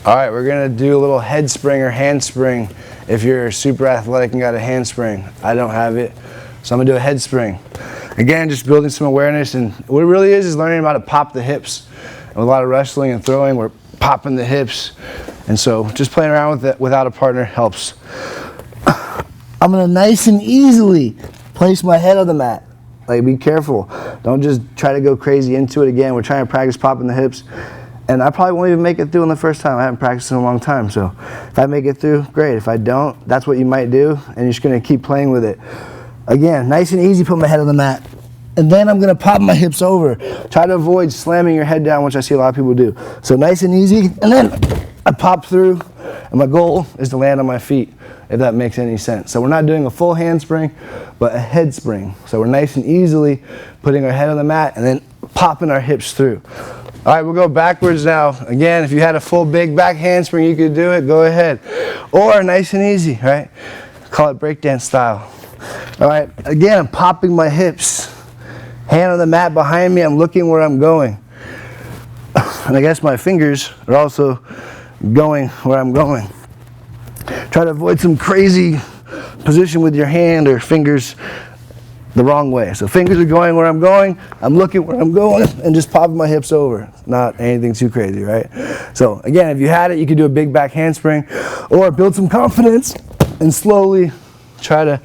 All right, we're gonna do a little head spring or handspring. If you're super athletic and got a handspring, I don't have it, so I'm gonna do a head spring. Again, just building some awareness, and what it really is learning how to pop the hips. And with a lot of wrestling and throwing, we're popping the hips, and so just playing around with it without a partner helps. I'm gonna nice and easily place my head on the mat. Like, be careful. Don't just try to go crazy into it again. We're trying to practice popping the hips. And I probably won't even make it through on the first time. I haven't practiced in a long time. So if I make it through, great. If I don't, that's what you might do. And you're just gonna keep playing with it. Again, nice and easy, put my head on the mat. And then I'm gonna pop my hips over. Try to avoid slamming your head down, which I see a lot of people do. So nice and easy, and then I pop through, and my goal is to land on my feet, if that makes any sense. So we're not doing a full handspring, but a head spring. So we're nice and easily putting our head on the mat and then popping our hips through. All right, we'll go backwards now. Again, if you had a full big back handspring, you could do it, go ahead. Or nice and easy, right? Call it breakdance style. All right, again, I'm popping my hips. Hand on the mat behind me, I'm looking where I'm going. And I guess my fingers are also going where I'm going. Try to avoid some crazy position with your hand or fingers the wrong way. So fingers are going where I'm going, I'm looking where I'm going, and just popping my hips over. Not anything too crazy, right? So again, if you had it, you could do a big back handspring, or build some confidence and slowly try to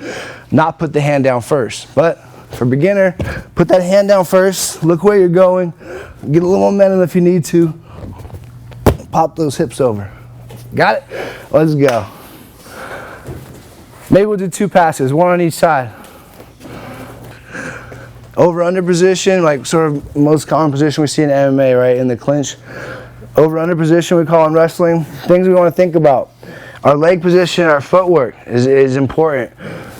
not put the hand down first. But for beginner, put that hand down first, look where you're going, get a little momentum if you need to, pop those hips over. Got it? Let's go. Maybe we'll do 2 passes, 1 on each side. Over under position, like sort of most common position we see in MMA, right, in the clinch. Over under position we call in wrestling. Things we want to think about. Our leg position, our footwork is important.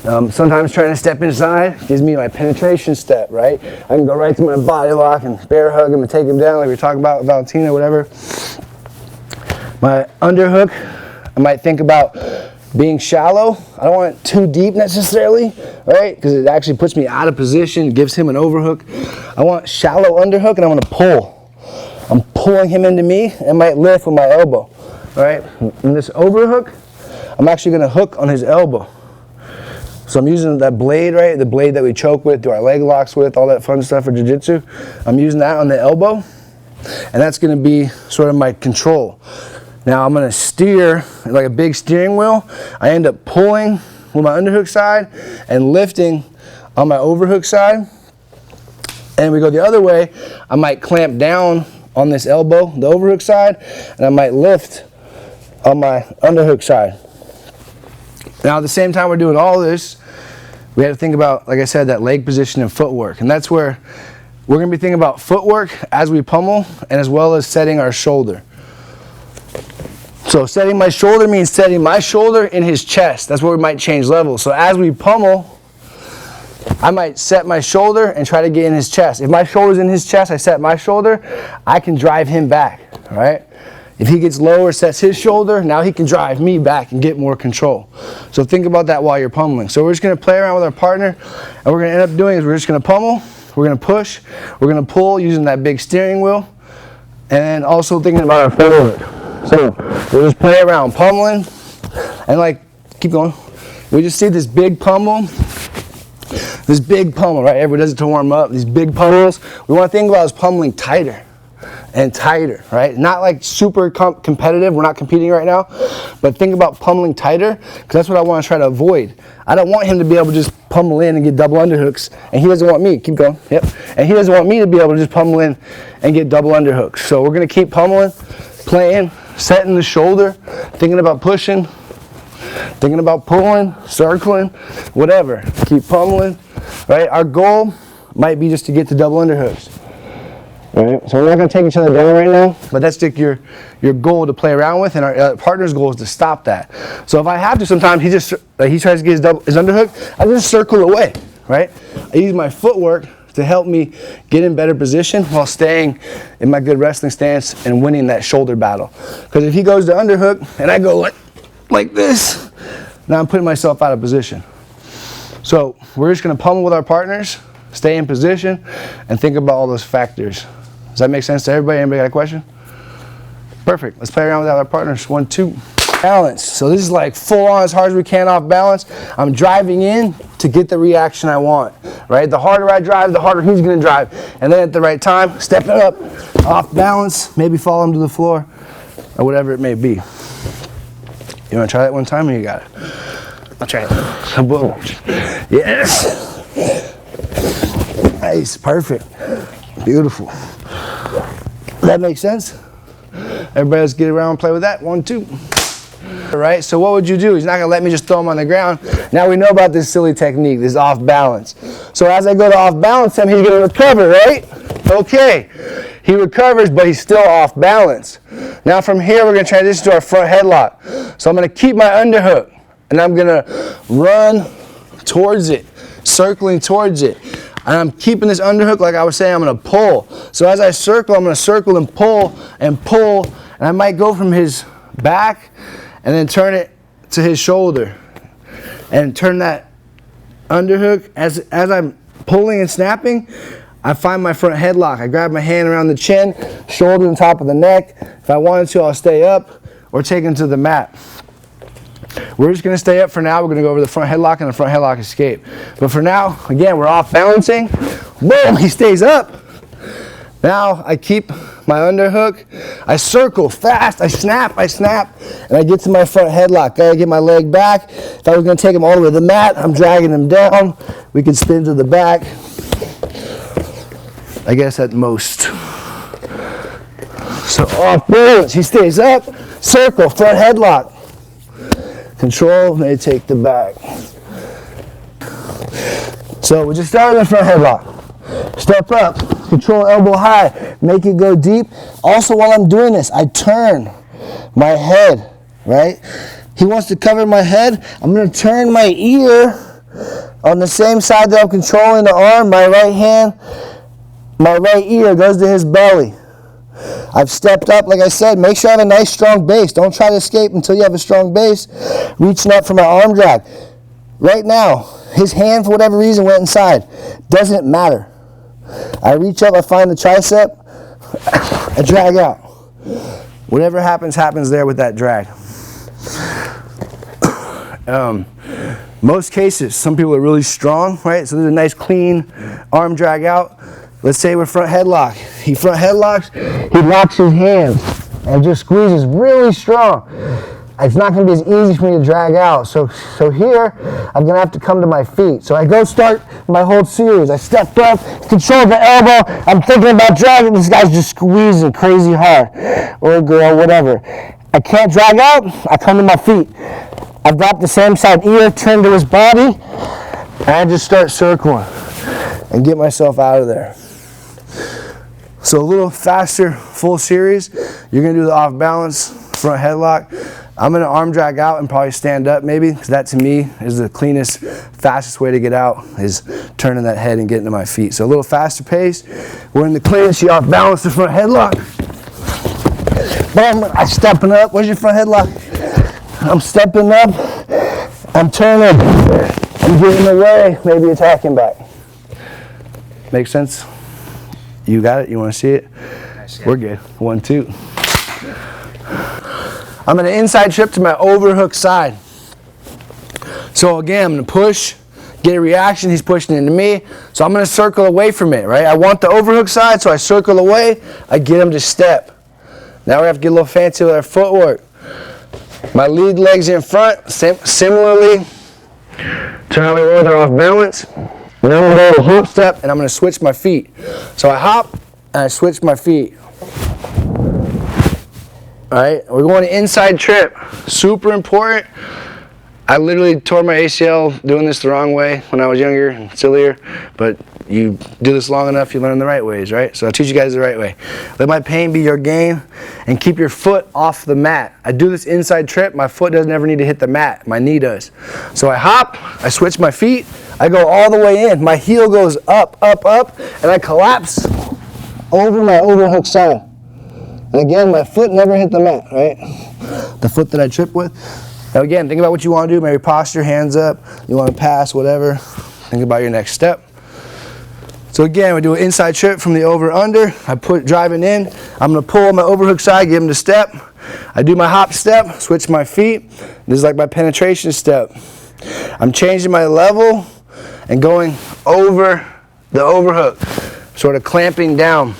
Sometimes trying to step inside gives me my penetration step, right? I can go right to my body lock and bear hug him and take him down like we were talking about with Valentina, whatever. My underhook, I might think about being shallow. I don't want it too deep necessarily, right? Because it actually puts me out of position, gives him an overhook. I want shallow underhook, and I want to pull. I'm pulling him into me and might lift with my elbow, right? In this overhook, I'm actually going to hook on his elbow. So I'm using that blade, right? The blade that we choke with, do our leg locks with, all that fun stuff for jiu-jitsu. I'm using that on the elbow, and that's going to be sort of my control. Now I'm going to steer like a big steering wheel. I end up pulling with my underhook side and lifting on my overhook side. And we go the other way, I might clamp down on this elbow, the overhook side, and I might lift on my underhook side. Now at the same time we're doing all this, we have to think about, like I said, that leg position and footwork. And that's where we're going to be thinking about footwork as we pummel, and as well as setting our shoulder. So setting my shoulder means setting my shoulder in his chest. That's where we might change levels. So as we pummel, I might set my shoulder and try to get in his chest. If my shoulder's in his chest, I set my shoulder, I can drive him back, right? If he gets lower, sets his shoulder, now he can drive me back and get more control. So think about that while you're pummeling. So we're just gonna play around with our partner, and what we're gonna end up doing is we're just gonna pummel, we're gonna push, we're gonna pull using that big steering wheel, and then also thinking about our footwork. So we'll just play around pummeling, and like, keep going. We just see this big pummel, right? Everybody does it to warm up, these big pummels. We want to think about is pummeling tighter and tighter, right? Not like super competitive, we're not competing right now, but think about pummeling tighter, because that's what I want to try to avoid. I don't want him to be able to just pummel in and get double underhooks, and he doesn't want me, keep going, yep. And he doesn't want me to be able to just pummel in and get double underhooks. So we're going to keep pummeling, playing, setting the shoulder, thinking about pushing, thinking about pulling, circling, whatever. Keep pummeling, right? Our goal might be just to get to double underhooks. Right? So we're not going to take each other down right now, but that's like your goal to play around with, and our partner's goal is to stop that. So if I have to, sometimes he tries to get his underhook, I just circle away, right? I use my footwork to help me get in better position while staying in my good wrestling stance and winning that shoulder battle. Because if he goes to underhook and I go like this, now I'm putting myself out of position. So we're just going to pummel with our partners, stay in position, and think about all those factors. Does that make sense to everybody? Anybody got a question? Perfect. Perfect. Let's play around with our partners. 1, 2. Balance. So this is like full on as hard as we can off balance. I'm driving in to get the reaction I want, right? The harder I drive, the harder he's gonna drive. And then at the right time, stepping up, off balance, maybe fall him to the floor, or whatever it may be. You wanna try that one time or you got it? I'll try it. Boom. Yes. Nice, perfect. Beautiful. That makes sense? Everybody else get around and play with that. 1, 2. All right, so what would you do? He's not gonna let me just throw him on the ground. Now we know about this silly technique, this off balance. So as I go to off balance him, he's gonna recover, right? Okay, he recovers, but he's still off balance. Now from here, we're gonna transition to our front headlock. So I'm gonna keep my underhook, and I'm gonna run towards it, circling towards it. And I'm keeping this underhook, like I was saying, I'm gonna pull. So as I circle, I'm gonna circle and pull, and I might go from his back and then turn it to his shoulder. And turn that underhook, as I'm pulling and snapping, I find my front headlock. I grab my hand around the chin, shoulder on top of the neck. If I wanted to, I'll stay up or take him to the mat. We're just gonna stay up for now. We're gonna go over the front headlock and the front headlock escape. But for now, again, we're off balancing. Boom, he stays up. Now I keep my underhook. I circle fast, I snap, and I get to my front headlock. Gotta get my leg back. If I was gonna take him all the way to the mat, I'm dragging him down. We can spin to the back. I guess at most. So off balance, he stays up, circle, front headlock. Control, may take the back. So we just started the front headlock. Step up, control elbow high, make it go deep. Also while I'm doing this, I turn my head, right? He wants to cover my head. I'm gonna turn my ear on the same side that I'm controlling the arm. My right hand, my right ear goes to his belly. I've stepped up, like I said, make sure I have a nice strong base. Don't try to escape until you have a strong base. Reaching up for my arm drag. Right now, his hand, for whatever reason, went inside. Doesn't matter. I reach up, I find the tricep, I drag out. Whatever happens, happens there with that drag. Most cases, some people are really strong, right? So there's a nice clean arm drag out. Let's say we're front headlock. He front headlocks, he locks his hands and just squeezes really strong. It's not gonna be as easy for me to drag out. So here, I'm gonna have to come to my feet. So I go start my whole series. I step up, control the elbow. I'm thinking about dragging. This guy's just squeezing crazy hard. Or girl, whatever. I can't drag out, I come to my feet. I've got the same side ear turned to his body, and I just start circling and get myself out of there. So a little faster, full series. You're gonna do the off balance, front headlock. I'm gonna arm drag out and probably stand up maybe, because that to me is the cleanest, fastest way to get out, is turning that head and getting to my feet. So a little faster pace. We're in the clinch, you off balance the front headlock. Boom, I'm stepping up. Where's your front headlock? I'm stepping up, I'm turning, I'm giving away, maybe attacking back. Make sense? You got it? You want to see it? We're good. 1, 2. I'm going to inside trip to my overhook side. So again, I'm going to push, get a reaction. He's pushing into me. So I'm going to circle away from it, right? I want the overhook side, so I circle away. I get him to step. Now we have to get a little fancy with our footwork. My lead leg's in front. Similarly, turn out my roll, they're off balance. And I'm going to go hop step, and I'm going to switch my feet. So I hop, and I switch my feet. All right, we're going to inside trip. Super important. I literally tore my ACL doing this the wrong way when I was younger and sillier, but you do this long enough, you learn the right ways, right? So I'll teach you guys the right way. Let my pain be your gain, and keep your foot off the mat. I do this inside trip, my foot doesn't ever need to hit the mat, my knee does. So I hop, I switch my feet, I go all the way in, my heel goes up, up, up, and I collapse over my overhook side. And again, my foot never hit the mat, right? The foot that I trip with. Now again, think about what you want to do, maybe posture, hands up, you want to pass, whatever. Think about your next step. So again, we do an inside trip from the over under. I put driving in. I'm gonna pull my overhook side, give him the step. I do my hop step, switch my feet. This is like my penetration step. I'm changing my level and going over the overhook, sort of clamping down.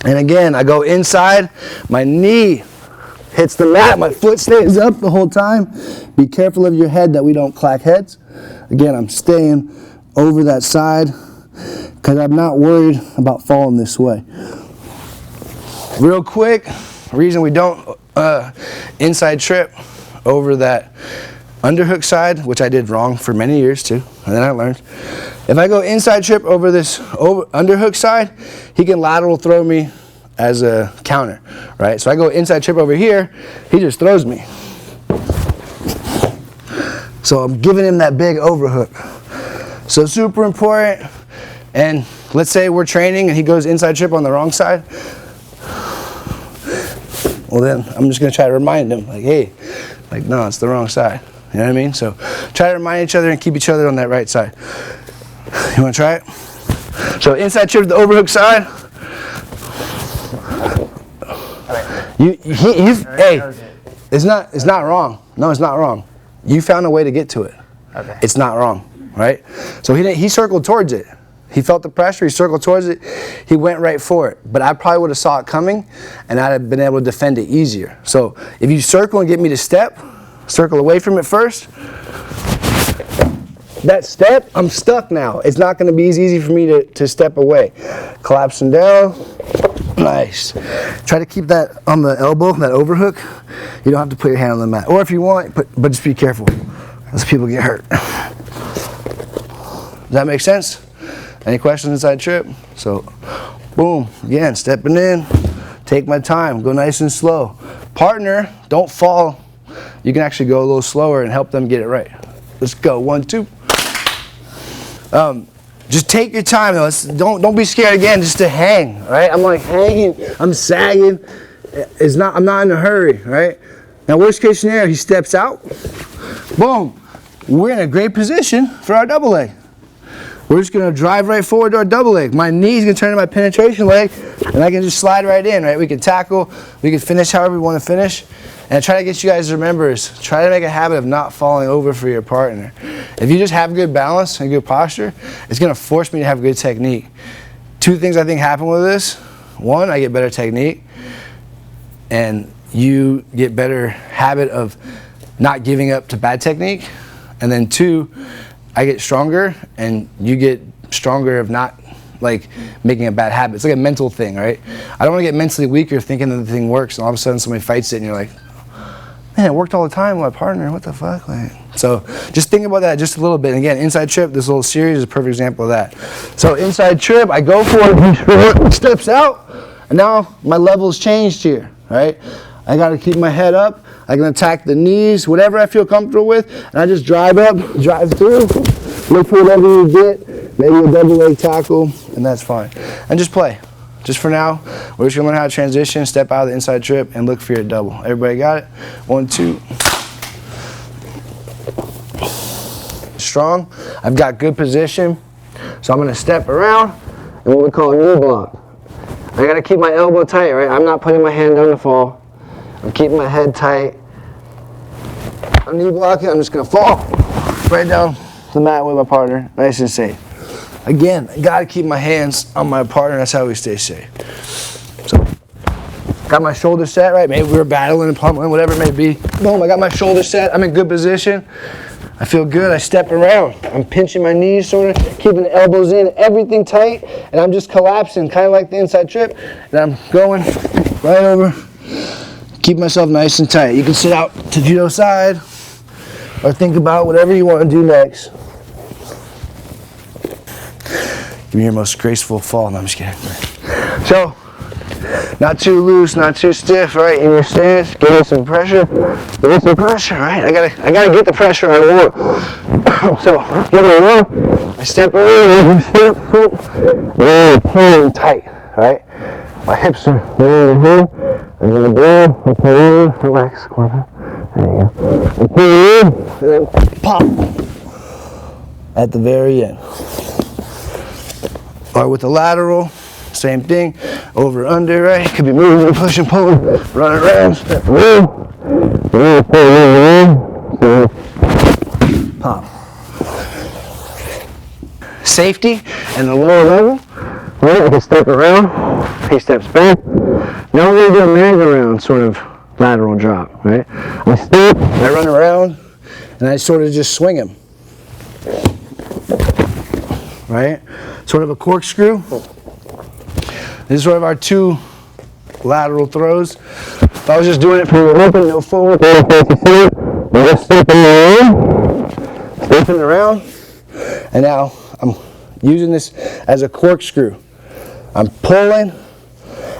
And again, I go inside, my knee hits the mat, my foot stays up the whole time. Be careful of your head that we don't clack heads. Again, I'm staying over that side because I'm not worried about falling this way. Real quick, reason we don't inside trip over that underhook side, which I did wrong for many years too, and then I learned. If I go inside trip over this underhook side, he can lateral throw me as a counter, right? So I go inside trip over here, he just throws me. So I'm giving him that big overhook. So super important. And let's say we're training and he goes inside trip on the wrong side. Well then, I'm just gonna try to remind him, like, hey, like, no, it's the wrong side. You know what I mean? So try to remind each other and keep each other on that right side. You wanna try it? So inside trip to the overhook side. Hey, it's not wrong. No, it's not wrong. You found a way to get to it. Okay. It's not wrong, right? So he circled towards it. He felt the pressure, he circled towards it, he went right for it. But I probably would have saw it coming and I'd have been able to defend it easier. So if you circle and get me to step, circle away from it first, that step, I'm stuck now. It's not gonna be as easy for me to step away. Collapsing down, nice. Try to keep that on the elbow, that overhook. You don't have to put your hand on the mat. Or if you want, but just be careful, as people get hurt. Does that make sense? Any questions inside trip? So, boom, again, stepping in, take my time, go nice and slow. Partner, don't fall. You can actually go a little slower and help them get it right. Let's go, 1, 2. Just take your time though. Don't be scared again just to hang, right? I'm like hanging, I'm sagging. I'm not in a hurry, right? Now worst case scenario, he steps out. Boom, we're in a great position for our double leg. We're just gonna drive right forward to our double leg. My knee's gonna turn to my penetration leg, and I can just slide right in, right? We can tackle, we can finish however we wanna finish. And I try to get you guys to remember is, try to make a habit of not falling over for your partner. If you just have good balance and good posture, it's gonna force me to have good technique. 2 things I think happen with this. 1, I get better technique, and you get better habit of not giving up to bad technique. And then 2, I get stronger and you get stronger of not like making a bad habit. It's like a mental thing, right? I don't want to get mentally weaker thinking that the thing works and all of a sudden somebody fights it and you're like, man, it worked all the time with my partner, what the fuck? Like, so just think about that just a little bit. And again, inside trip, this little series is a perfect example of that. So inside trip, I go for it, he steps out, and now my level's changed here, right? I gotta keep my head up. I can attack the knees, whatever I feel comfortable with, and I just drive up, drive through, look for whatever you get, maybe a double leg tackle, and that's fine. And just play. Just for now, we're just gonna learn how to transition, step out of the inside trip, and look for your double. Everybody got it? 1, 2. Strong. I've got good position, so I'm gonna step around, and what we call a knee block. I gotta keep my elbow tight, right? I'm not putting my hand down to fall. I'm keeping my head tight. I'm knee blocking, I'm just gonna fall right down the mat with my partner, nice and safe. Again, I gotta keep my hands on my partner, that's how we stay safe. So, got my shoulder set, right? Maybe we were battling and pummeling, whatever it may be. Boom, I got my shoulder set, I'm in good position. I feel good, I step around. I'm pinching my knees, sort of, keeping the elbows in, everything tight, and I'm just collapsing, kind of like the inside trip, and I'm going right over. Keep myself nice and tight. You can sit out to judo side or think about whatever you want to do next. Give me your most graceful fall. No, I'm just kidding. So, not too loose, not too stiff, right? In your stance, give me some pressure. Give me some pressure, right? I gotta get the pressure I want. So, give it a roll. I step around, step, really pulling tight, right? My hips are really here. I'm gonna breathe, I pull in, relax, corner. There you go. I pull in, and then pop at the very end. Or with the lateral, same thing, over, under, right? Could be moving, pushing, pulling, running around, step around, pop. Safety and the lower level, right? I can step around, he steps back. Now we're gonna do a merry-go-round sort of lateral drop, right? I step, I run around, and I sort of just swing him, right? Sort of a corkscrew. This is sort of our 2 lateral throws. If I was just doing it for the open, no forward, we're just stepping around, and now I'm using this as a corkscrew. I'm pulling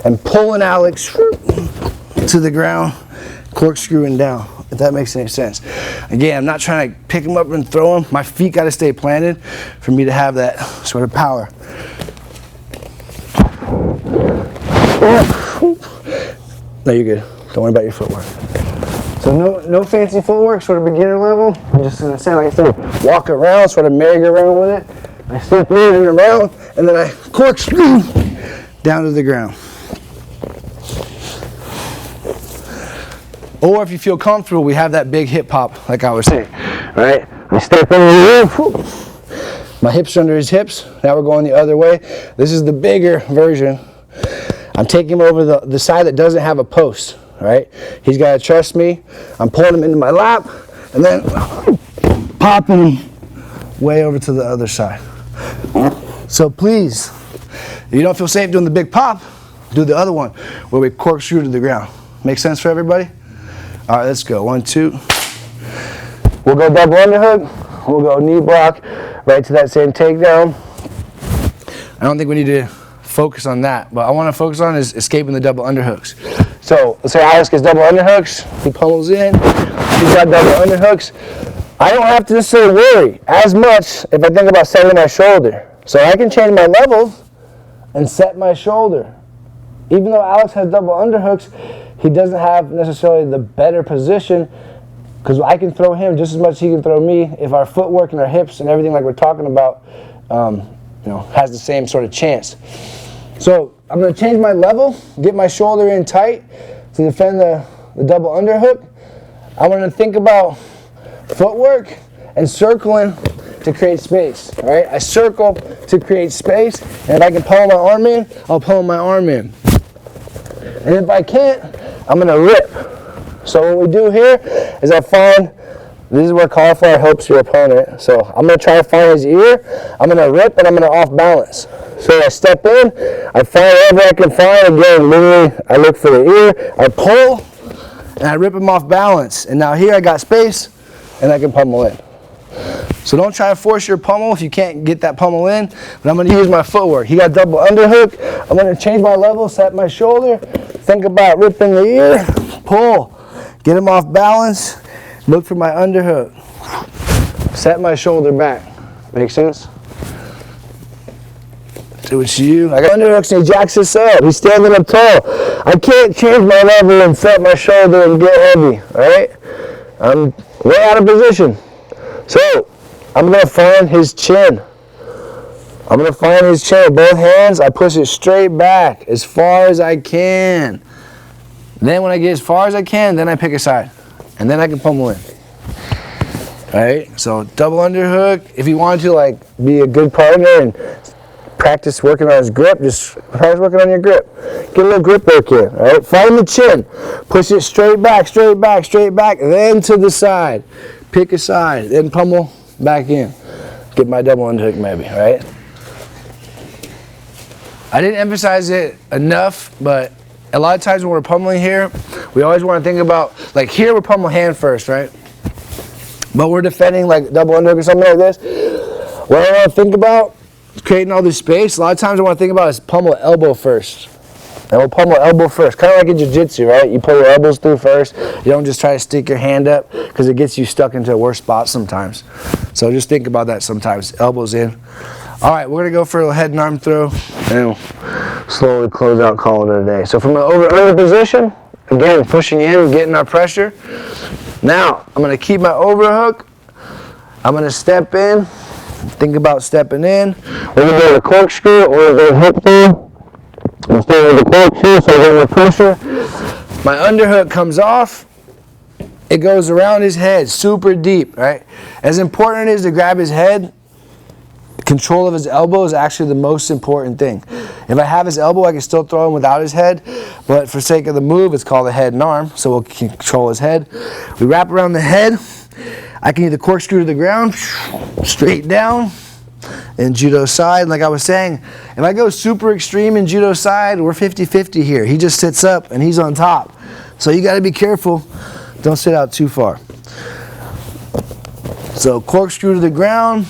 and pulling Alex to the ground, corkscrewing down, if that makes any sense. Again, I'm not trying to pick him up and throw him. My feet got to stay planted for me to have that sort of power. No, you're good. Don't worry about your footwork. So no fancy footwork, sort of beginner level. I'm just gonna say, like I said, walk around, sort of merry-go-round with it. I step in and around, and then I corkscrew down to the ground. Or if you feel comfortable, we have that big hip pop, like I was saying, right? I step in the my hips are under his hips. Now we're going the other way. This is the bigger version. I'm taking him over the side that doesn't have a post, right? He's got to trust me. I'm pulling him into my lap, and then popping him way over to the other side. So please, if you don't feel safe doing the big pop, do the other one where we corkscrew to the ground. Make sense for everybody? All right, let's go. 1, 2. We'll go double underhook. We'll go knee block right to that same takedown. I don't think we need to focus on that, but I want to focus on is escaping the double underhooks. So let's say Alex gets double underhooks. He pummels in. He's got double underhooks. I don't have to necessarily worry as much if I think about setting my shoulder. So I can change my level and set my shoulder. Even though Alex has double underhooks, he doesn't have necessarily the better position because I can throw him just as much as he can throw me if our footwork and our hips and everything like we're talking about has the same sort of chance. So I'm going to change my level, get my shoulder in tight to defend the double underhook. I'm going to think about footwork and circling to create space, right? I circle to create space, and if I can pull my arm in, I'll pull my arm in. And if I can't, I'm gonna rip. So what we do here is I find, this is where cauliflower helps your opponent. So I'm gonna try to find his ear, I'm gonna rip, and I'm gonna off balance. So I step in, I find whatever I can find, again, literally, I look for the ear, I pull, and I rip him off balance. And now here I got space, and I can pummel in. So don't try to force your pummel if you can't get that pummel in, but I'm going to use my footwork. He got double underhook. I'm going to change my level, set my shoulder, think about ripping the ear, pull, get him off balance, look for my underhook, set my shoulder back. Make sense? Do it to you. I got underhooks and he jacks this up. He's standing up tall. I can't change my level and set my shoulder and get heavy, all right? I'm way out of position. So I'm going to find his chin. I'm going to find his chin with both hands. I push it straight back as far as I can. Then when I get as far as I can, then I pick a side. And then I can pummel in. All right? So double underhook. If you want to like be a good partner and practice working on his grip, just practice working on your grip. Get a little grip work in. All right? Find the chin. Push it straight back, straight back, straight back, then to the side. Pick a side, then pummel back in. Get my double underhook maybe, right? I didn't emphasize it enough, but a lot of times when we're pummeling here, we always want to think about, like here we're pummel hand first, right? But we're defending like double underhook or something like this. What I want to think about is creating all this space. A lot of times I want to think about is pummel elbow first. And we'll pummel elbow first, kind of like in jiu-jitsu, right? You pull your elbows through first. You don't just try to stick your hand up because it gets you stuck into a worse spot sometimes. So just think about that sometimes. Elbows in. All right, we're going to go for a head and arm throw, and we'll slowly close out, call it a day. So from an over-under position, again, pushing in, getting our pressure. Now, I'm going to keep my overhook. I'm going to step in, Think about stepping in. We're going to do the corkscrew or the hip throw. I'm staying with the corkscrew so I get more pressure. My underhook comes off. It goes around his head, super deep, right? As important it is to grab his head, control of his elbow is actually the most important thing. If I have his elbow, I can still throw him without his head, but for sake of the move, it's called a head and arm, so we'll control his head. We wrap around the head. I can either corkscrew to the ground, straight down, in judo side. Like I was saying, if I go super extreme in judo side, we're 50-50 here. He just sits up and he's on top. So you got to be careful. Don't sit out too far. So corkscrew to the ground.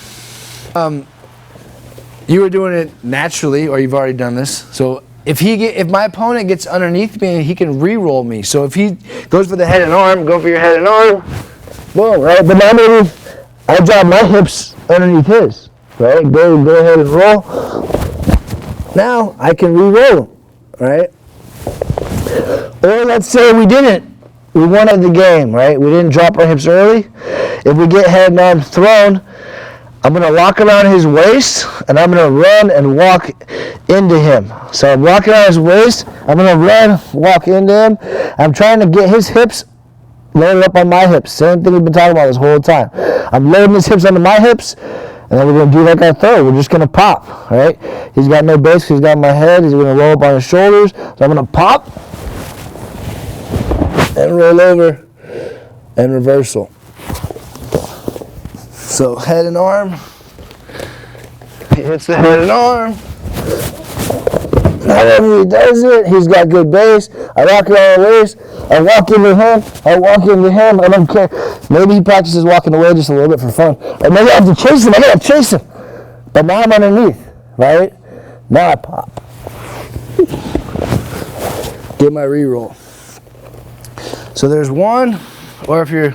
You were doing it naturally, or you've already done this. So if my opponent gets underneath me, he can re-roll me. So if he goes for the head and arm, go for your head and arm. Boom, right? But now maybe I drop my hips underneath his, right? Go ahead and roll. Now I can re-roll, right? Or let's say we didn't. We wanted the game, right? We didn't drop our hips early. If we get head and arm thrown, I'm going to lock around his waist, and I'm going to run and walk into him. So I'm locking around his waist. I'm going to run, walk into him. I'm trying to get his hips loaded up on my hips. Same thing we've been talking about this whole time. I'm loading his hips onto my hips, and then we're going to do like our throw. We're just going to pop, right? He's got no base. He's got my head. He's going to roll up on his shoulders. So I'm going to pop and roll over and reversal. So head and arm, he hits the head and arm. However he does it, he's got good base. I lock it on the waist, I walk into him, I don't care. Maybe he practices walking away just a little bit for fun. Or maybe I have to chase him, I gotta chase him. But now I'm underneath, right? Now I pop. Get my re-roll. So there's one, or if you're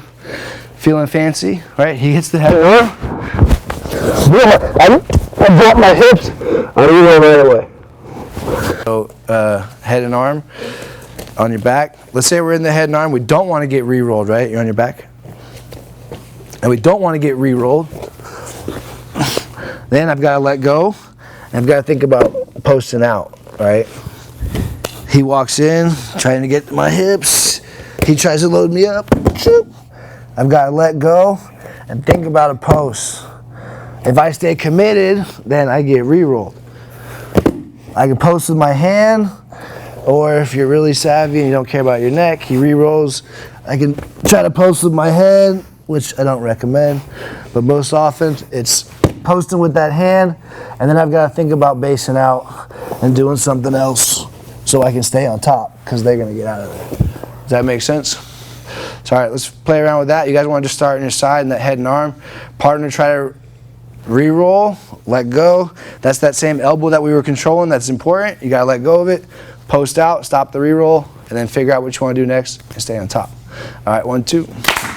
feeling fancy, right? He hits the head and arm. I drop my hips. I re-roll right away. So head and arm on your back. Let's say we're in the head and arm. We don't want to get re-rolled, right? You're on your back. And we don't want to get re-rolled. Then I've got to let go. And I've got to think about posting out, right? He walks in, trying to get my hips. He tries to load me up. I've got to let go and think about a post. If I stay committed, then I get re-rolled. I can post with my hand, or if you're really savvy and you don't care about your neck, he re-rolls. I can try to post with my head, which I don't recommend, but most often it's posting with that hand, and then I've got to think about basing out and doing something else so I can stay on top, because they're going to get out of there. Does that make sense? So all right, let's play around with that. You guys want to just start on your side and that head and arm. Partner, try to re-roll, let go. That's that same elbow that we were controlling. That's important. You got to let go of it. Post out, stop the re-roll, and then figure out what you want to do next and stay on top. All right, 1, 2.